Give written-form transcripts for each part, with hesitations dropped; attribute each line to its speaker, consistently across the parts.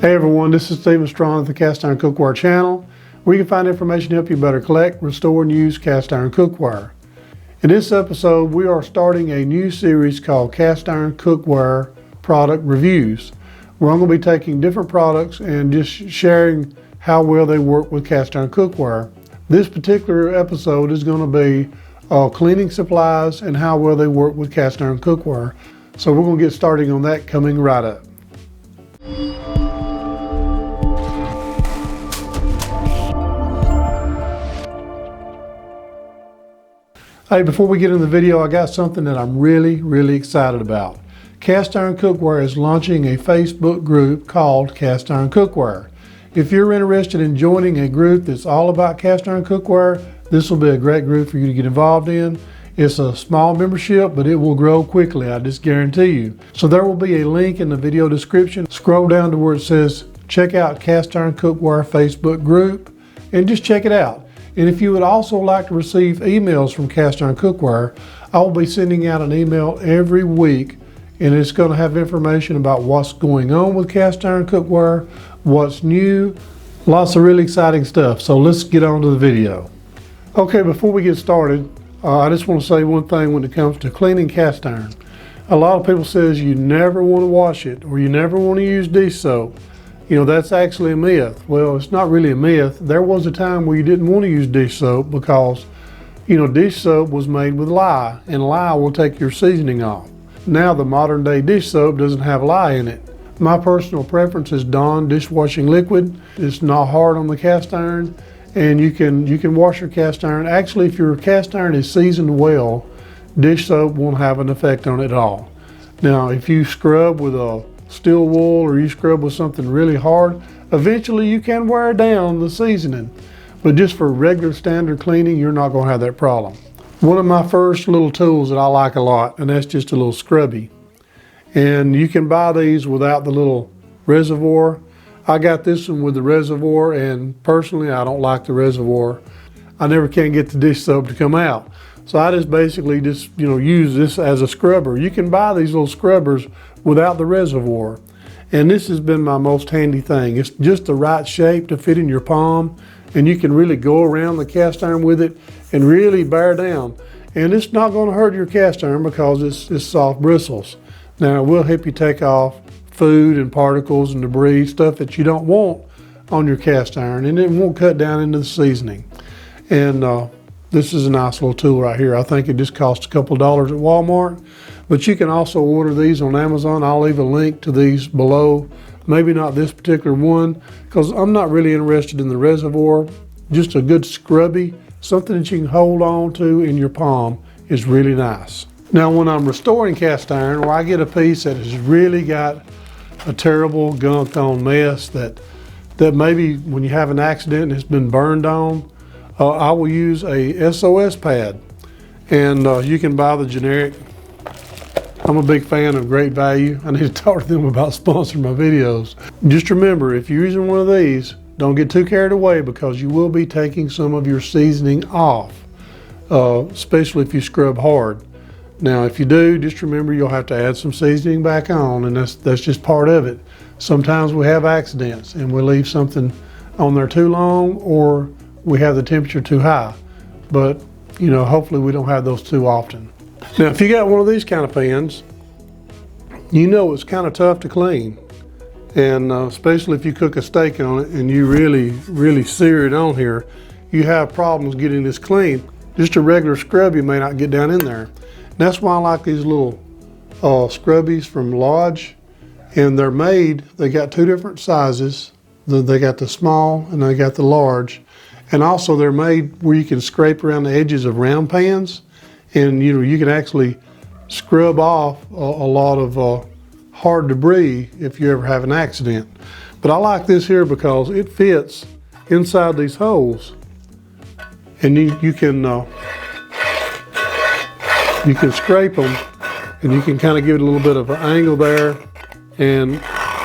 Speaker 1: Hey everyone, this is Stephen Strong of the Cast Iron Cookware channel, where you can find information to help you better collect, restore, and use cast iron cookware. In this episode, we are starting a new series called Cast Iron Cookware Product Reviews, where I'm going to be taking different products and just sharing how well they work with cast iron cookware. This particular episode is going to be cleaning supplies and how well they work with cast iron cookware. So we're going to get started on that coming right up. Hey, before we get into the video, I got something that I'm really excited about. Cast Iron Cookware is launching a Facebook group called Cast Iron Cookware. If you're interested in joining a group that's all about cast iron cookware, this will be a great group for you to get involved in. It's a small membership, but it will grow quickly, I just guarantee you. So there will be a link in the video description. Scroll down to where it says, check out Cast Iron Cookware Facebook group, and just check it out. And if you would also like to receive emails from Cast Iron Cookware, I will be sending out an email every week, and it's going to have information about what's going on with cast iron cookware, what's new, lots of really exciting stuff. So let's get on to the video. Okay, before we get started, I just want to say one thing when it comes to cleaning cast iron. A lot of people says you never want to wash it or you never want to use dish soap. You know, that's actually a myth. Well, it's not really a myth. There was a time where you didn't want to use dish soap because, you know, dish soap was made with lye, and lye will take your seasoning off. Now the modern day dish soap doesn't have lye in it. My personal preference is Dawn dishwashing liquid. It's not hard on the cast iron, and you can wash your cast iron. Actually, if your cast iron is seasoned well, dish soap won't have an effect on it at all. Now, if you scrub with a steel wool or you scrub with something really hard, eventually you can wear down the seasoning. But just for regular standard cleaning, you're not going to have that problem. One of my first little tools that I like a lot, and that's just a little Scrubby. And you can buy these without the little reservoir. I got this one with the reservoir, and personally I don't like the reservoir. I never can get the dish soap to come out. So I just basically use this as a scrubber. You can buy these little scrubbers without the reservoir. And this has been my most handy thing. It's just the right shape to fit in your palm, and you can really go around the cast iron with it and really bear down. And it's not going to hurt your cast iron because it's soft bristles. Now it will help you take off food and particles and debris, stuff that you don't want on your cast iron, and it won't cut down into the seasoning. And this is a nice little tool right here. I think it just costs a couple dollars at Walmart, but you can also order these on Amazon. I'll leave a link to these below. Maybe not this particular one, because I'm not really interested in the reservoir. Just a good Scrubby, something that you can hold on to in your palm, is really nice. Now when I'm restoring cast iron, or I get a piece that has really got a terrible gunked on mess that maybe when you have an accident and it's been burned on, I will use a Sos Pad, and you can buy the generic. I'm a big fan of Great Value. I need to talk to them about sponsoring my videos. Just remember, if you're using one of these, don't get too carried away, because you will be taking some of your seasoning off, especially if you scrub hard. Now, if you do, just remember you'll have to add some seasoning back on, and that's just part of it. Sometimes we have accidents and we leave something on there too long, or we have the temperature too high, but you know, hopefully we don't have those too often. Now, if you got one of these kind of pans, you know it's kind of tough to clean, and especially if you cook a steak on it and you really sear it on here, you have problems getting this clean. Just a regular Scrubby may not get down in there. And that's why I like these little Scrubbies from Lodge, and they're made, they got two different sizes. They got the small and they got the large. And also they're made where you can scrape around the edges of round pans, and you know, you can actually scrub off a lot of hard debris if you ever have an accident. But I like this here because it fits inside these holes, and you can scrape them, and you can kind of give it a little bit of an angle there, and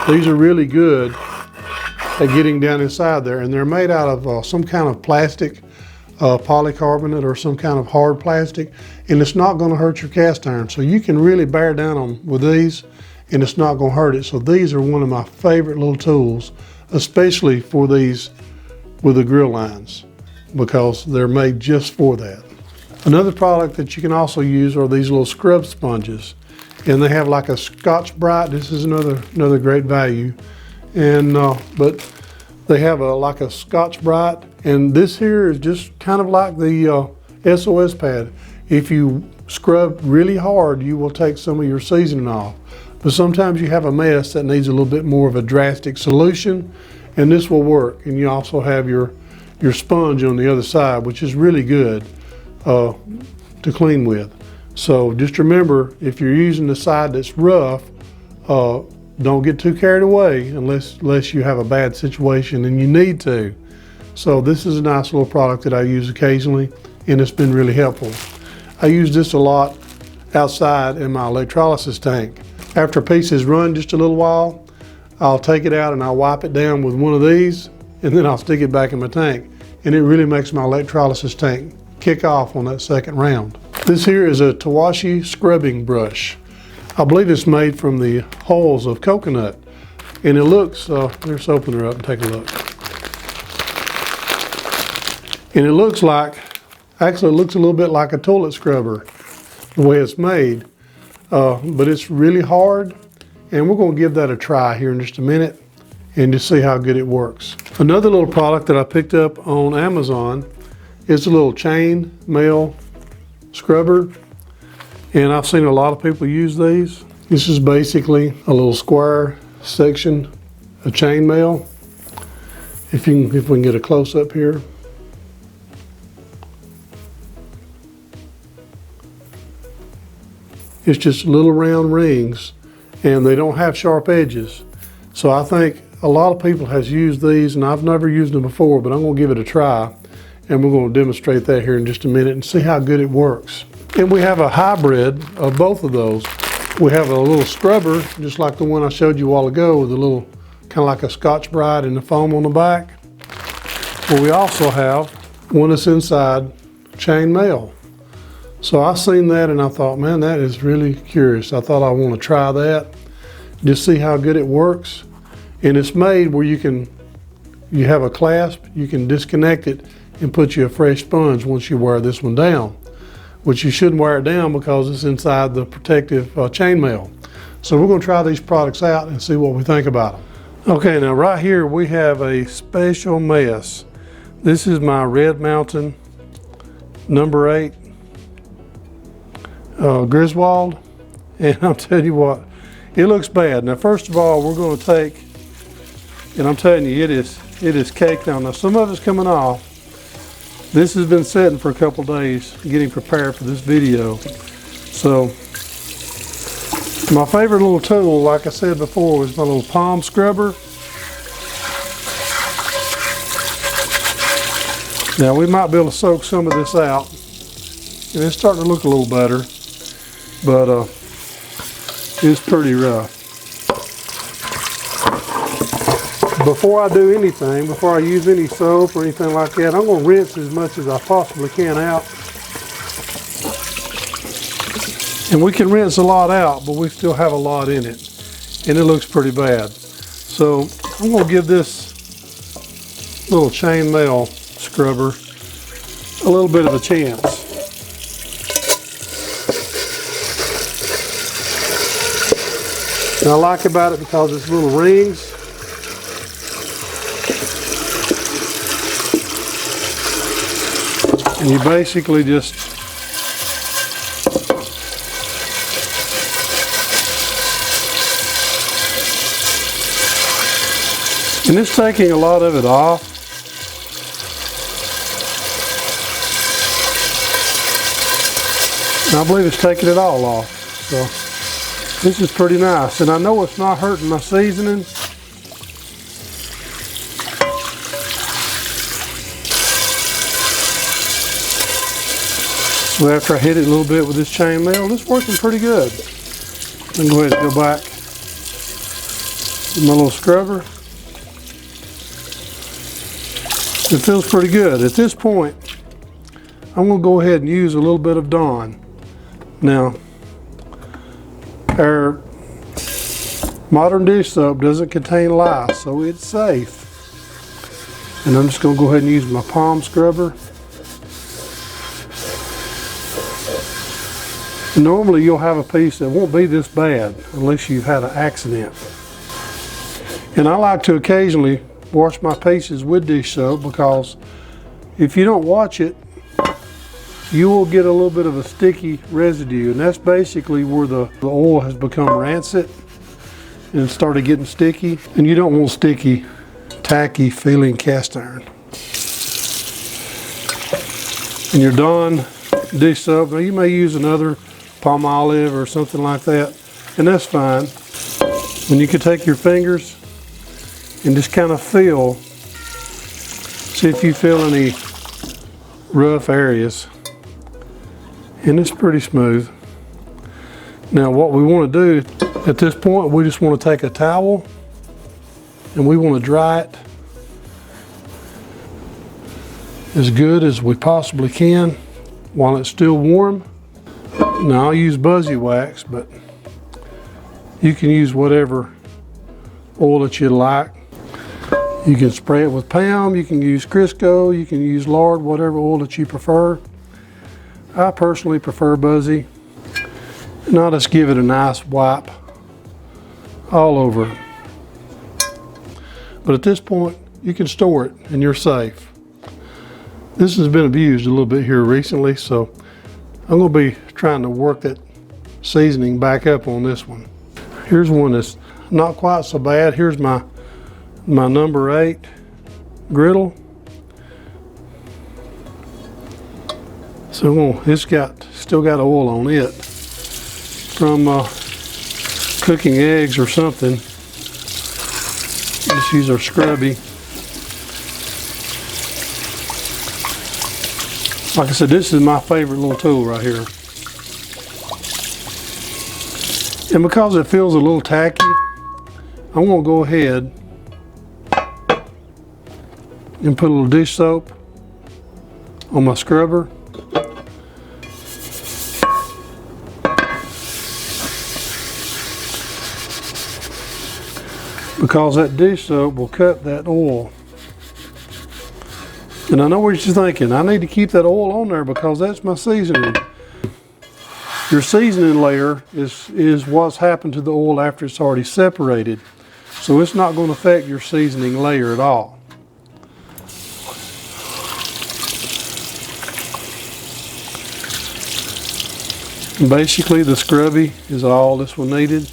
Speaker 1: these are really good at getting down inside there. And they're made out of some kind of plastic, polycarbonate or some kind of hard plastic, and it's not going to hurt your cast iron. So you can really bear down on with these, and it's not going to hurt it. So these are one of my favorite little tools, especially for these with the grill lines, because they're made just for that. Another product that you can also use are these little scrub sponges, and they have like a Scotch-Brite. This is another great value, and but they have like a Scotch-Brite, and this here is just kind of like the Sos Pad. If you scrub really hard, you will take some of your seasoning off. But sometimes you have a mess that needs a little bit more of a drastic solution, and this will work. And you also have your sponge on the other side, which is really good to clean with. So just remember, if you're using the side that's rough, don't get too carried away unless you have a bad situation and you need to. So this is a nice little product that I use occasionally, and it's been really helpful. I use this a lot outside in my electrolysis tank. After a piece has run just a little while, I'll take it out and I'll wipe it down with one of these, and then I'll stick it back in my tank. And it really makes my electrolysis tank kick off on that second round. This here is a Towashie scrubbing brush. I believe it's made from the hulls of coconut. And it looks, let's open her up and take a look. And it looks like, actually it looks a little bit like a toilet scrubber, the way it's made. But it's really hard, and we're going to give that a try here in just a minute and just see how good it works. Another little product that I picked up on Amazon is a little Chainmail scrubber, and I've seen a lot of people use these. This is basically a little square section of chainmail. If we can get a close up here. It's just little round rings, and they don't have sharp edges. So I think a lot of people has used these, and I've never used them before, but I'm going to give it a try, and we're going to demonstrate that here in just a minute and see how good it works. And we have a hybrid of both of those. We have a little scrubber, just like the one I showed you a while ago, with a little, kind of like a Scotch-Brite and the foam on the back. But we also have one that's inside chainmail. So I seen that and I thought, man, that is really curious. I thought I want to try that, just see how good it works. And it's made where you have a clasp, you can disconnect it and put you a fresh sponge once you wear this one down, which you shouldn't wear it down because it's inside the protective chainmail. So we're going to try these products out and see what we think about them. Okay, now right here we have a special mess. This is my Red Mountain number 8 Griswold, and I'm telling you what, it looks bad. Now first of all, we're going to take, and I'm telling you, it is caked on. Now some of it's coming off. This has been sitting for a couple days getting prepared for this video. So my favorite little tool, like I said before, was my little palm scrubber. Now we might be able to soak some of this out, and it's starting to look a little better, but it's pretty rough. Before I do anything, before I use any soap or anything like that, I'm going to rinse as much as I possibly can out. And we can rinse a lot out, but we still have a lot in it, and it looks pretty bad. So I'm going to give this little chainmail scrubber a little bit of a chance. And I like about it because it's little rings. And you basically just and it's taking a lot of it off. And I believe it's taking it all off. So this is pretty nice. And I know it's not hurting my seasoning. So after I hit it a little bit with this chainmail, it's working pretty good. I'm going to go ahead and go back with my little scrubber. It feels pretty good. At this point, I'm going to go ahead and use a little bit of Dawn. Now, our Modern dish soap doesn't contain lye, so it's safe. And I'm just going to go ahead and use my palm scrubber. Normally you'll have a piece that won't be this bad unless you've had an accident. And I like to occasionally wash my pieces with dish soap, because if you don't watch it, you will get a little bit of a sticky residue, and that's basically where the oil has become rancid and started getting sticky. And you don't want sticky, tacky feeling cast iron. And you're done dish soap. Now you may use another palm olive or something like that, and that's fine. When you can take your fingers and just kind of feel, see if you feel any rough areas, and it's pretty smooth. Now what we want to do at this point, we just want to take a towel and we want to dry it as good as we possibly can while it's still warm. Now I'll use Buzzy Wax, but you can use whatever oil that you like. You can spray it with Palm, you can use Crisco, you can use lard, whatever oil that you prefer. I personally prefer Buzzy. And I'll just give it a nice wipe all over. But at this point, you can store it and you're safe. This has been abused a little bit here recently, so I'm going to be trying to work that seasoning back up on this one. Here's one that's not quite so bad. Here's my number 8 griddle. So it's still got oil on it from cooking eggs or something. Let's use our Scrubby. Like I said, this is my favorite little tool right here. And because it feels a little tacky, I'm going to go ahead and put a little dish soap on my scrubber. Because that dish soap will cut that oil. And I know what you're thinking, I need to keep that oil on there because that's my seasoning. Your seasoning layer is what's happened to the oil after it's already separated. So it's not going to affect your seasoning layer at all. And basically the Scrubby is all this one needed.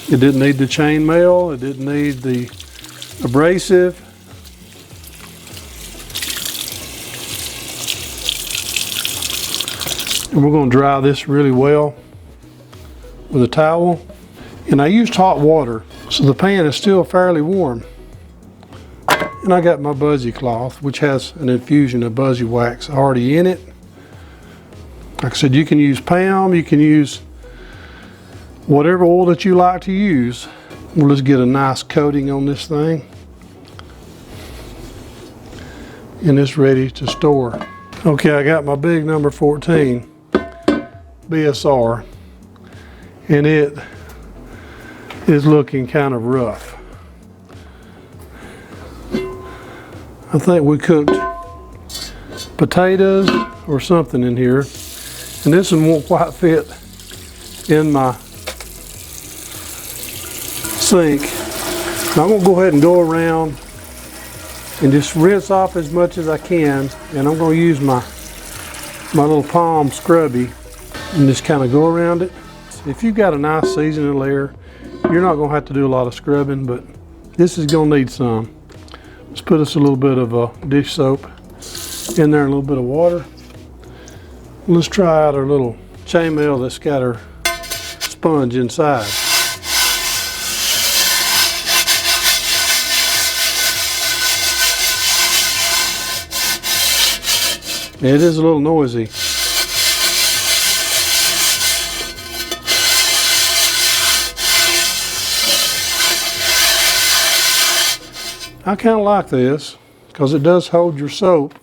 Speaker 1: It didn't need the chainmail, it didn't need the abrasive. And we're going to dry this really well with a towel. And I used hot water, so the pan is still fairly warm. And I got my Buzzy cloth, which has an infusion of Buzzy Wax already in it. Like I said, you can use Palm, you can use whatever oil that you like to use. We'll just get a nice coating on this thing. And it's ready to store. Okay, I got my big number 14 BSR, and it is looking kind of rough. I think we cooked potatoes or something in here, and this one won't quite fit in my sink. Now I'm going to go ahead and go around and just rinse off as much as I can, and I'm going to use my little palm Scrubby and just kind of go around it. If you've got a nice seasoning layer, you're not going to have to do a lot of scrubbing, but this is going to need some. Let's put us a little bit of dish soap in there and a little bit of water. Let's try out our little chainmail that's got our sponge inside. It is a little noisy. I kind of like this because it does hold your soap.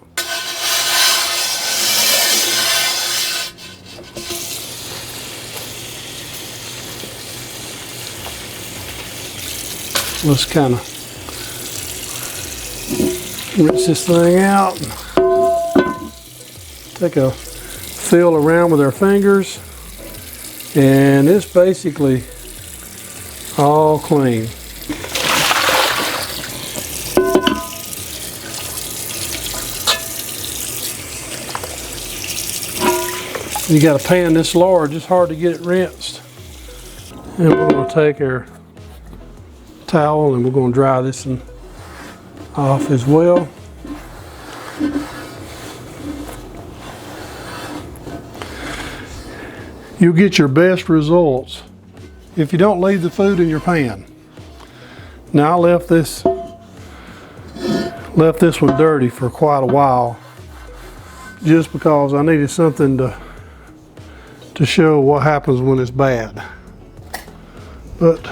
Speaker 1: Let's kind of rinse this thing out. Take a feel around with our fingers, and it's basically all clean. You got a pan this large, it's hard to get it rinsed. And we're going to take our towel and we're going to dry this one off as well. You'll get your best results if you don't leave the food in your pan. Now I left this one dirty for quite a while just because I needed something to show what happens when it's bad. But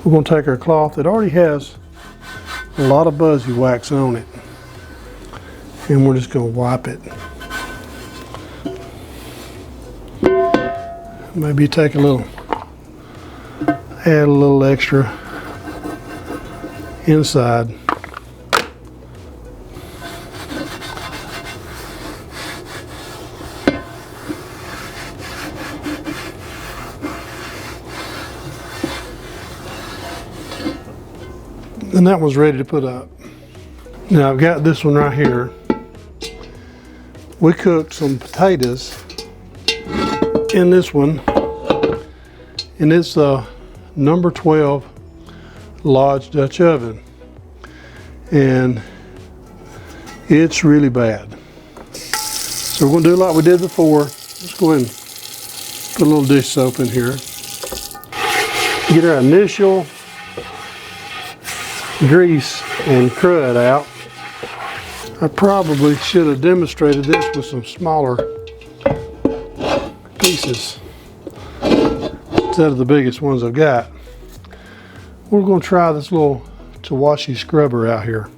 Speaker 1: we're going to take our cloth that already has a lot of buzzy wax on it, and we're just going to wipe it. Maybe take a little, add a little extra inside. And that one's ready to put up. Now I've got this one right here. We cooked some potatoes in this one, and it's a number 12 Lodge Dutch oven, and it's really bad. So we're going to do like we did before. Let's go ahead and put a little dish soap in here. Get our initial grease and crud out. I probably should have demonstrated this with some smaller pieces instead of the biggest ones I've got. We're going to try this little Towashie scrubber out here.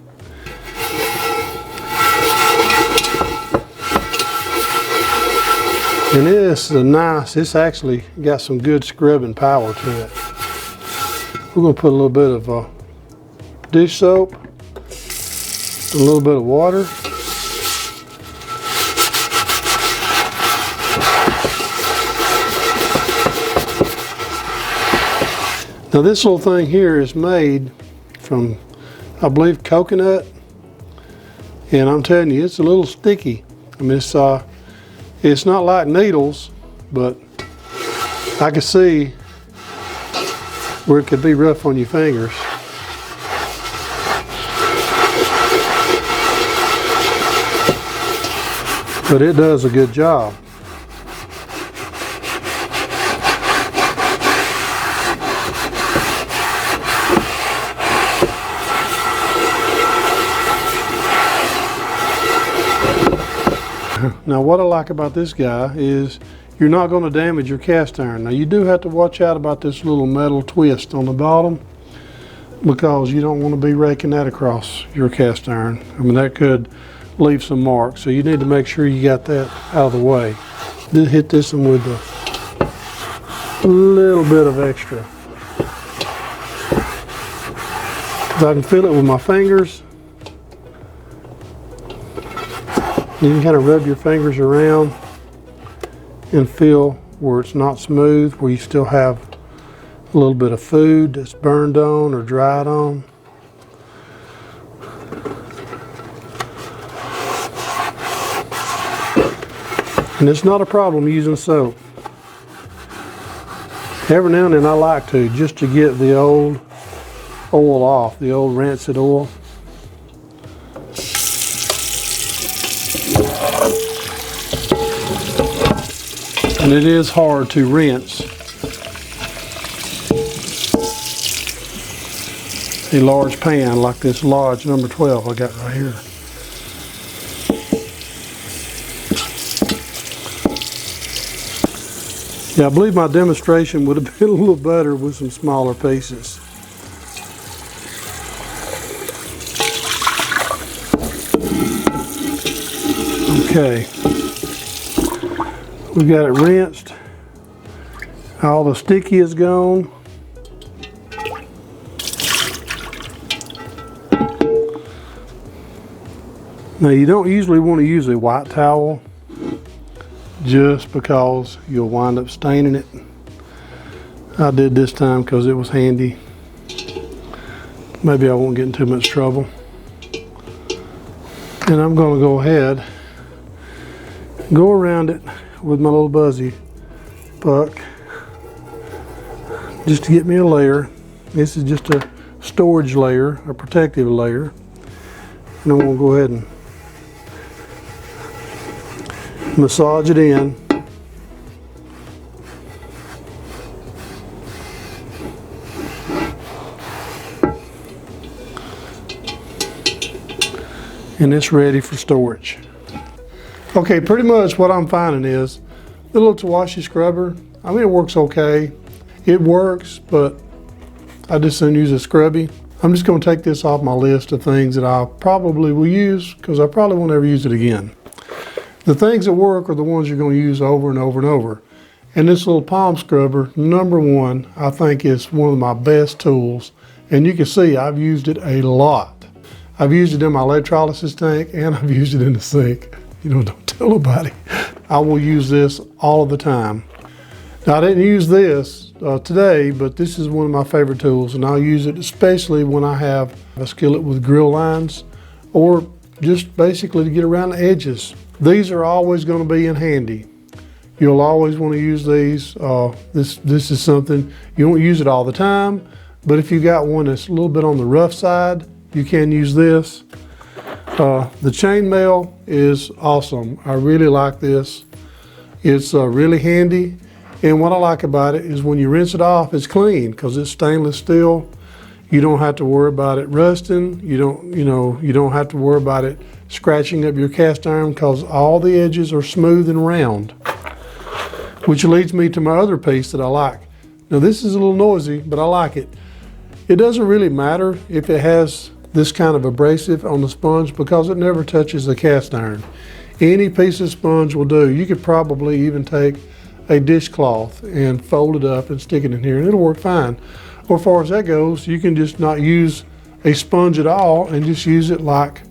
Speaker 1: And this is it's actually got some good scrubbing power to it. We're going to put a little bit of dish soap, a little bit of water, now this little thing here is made from, I believe, coconut, and I'm telling you, it's a little sticky. I mean, it's not like needles, but I can see where it could be rough on your fingers. But it does a good job. Now what I like about this guy is you're not going to damage your cast iron. Now you do have to watch out about this little metal twist on the bottom, because you don't want to be raking that across your cast iron. I mean, that could leave some marks, so you need to make sure you got that out of the way. Then hit this one with a little bit of extra. I can feel it with my fingers. You can kind of rub your fingers around and feel where it's not smooth, where you still have a little bit of food that's burned on or dried on. And it's not a problem using soap. Every now and then I like to, just to get the old oil off, the old rancid oil. And it is hard to rinse a large pan like this Lodge number 12 I got right here. Yeah, I believe my demonstration would have been a little better with some smaller pieces. Okay, we got it rinsed. All the sticky is gone. Now you don't usually want to use a white towel just because you'll wind up staining it. I did this time because it was handy. Maybe I won't get in too much trouble. And I'm going to go ahead and go around it with my little buzzy puck just to get me a layer. This is just a storage layer, a protective layer. And I'm going to go ahead and massage it in. And it's ready for storage. Okay, pretty much what I'm finding is the little Towashie scrubber, I mean, it works okay. It works, but I just soon use a Scrubby. I'm just going to take this off my list of things that I probably will use because I probably won't ever use it again. The things that work are the ones you're going to use over and over and over. And this little palm scrubber, number one, I think is one of my best tools. And you can see I've used it a lot. I've used it in my electrolysis tank and I've used it in the sink. You know, don't tell nobody. I will use this all of the time. Now I didn't use this today, but this is one of my favorite tools, and I'll use it especially when I have a skillet with grill lines or just basically to get around the edges. These are always going to be in handy. You'll always want to use these. This is something, you don't use it all the time, but if you got one that's a little bit on the rough side, you can use this. The Chainmail is awesome. I really like this. It's really handy. And what I like about it is when you rinse it off, it's clean because it's stainless steel. You don't have to worry about it rusting. You don't have to worry about it scratching up your cast iron because all the edges are smooth and round. Which leads me to my other piece that I like. Now this is a little noisy, but I like it. It doesn't really matter if it has this kind of abrasive on the sponge because it never touches the cast iron. Any piece of sponge will do. You could probably even take a dishcloth and fold it up and stick it in here and it'll work fine. Or as far as that goes, you can just not use a sponge at all and just use it like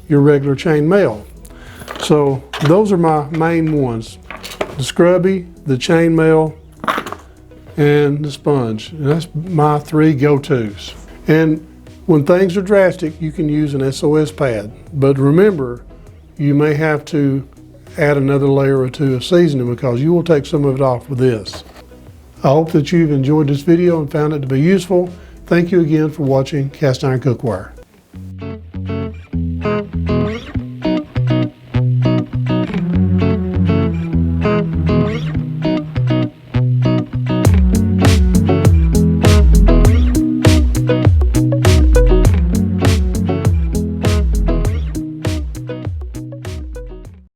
Speaker 1: your regular chainmail. So those are my main ones. The Scrubby, the Chainmail, and the sponge. And that's my three go-tos. And when things are drastic, you can use an Sos Pad. But remember, you may have to add another layer or two of seasoning because you will take some of it off with this. I hope that you've enjoyed this video and found it to be useful. Thank you again for watching Cast Iron Cookware.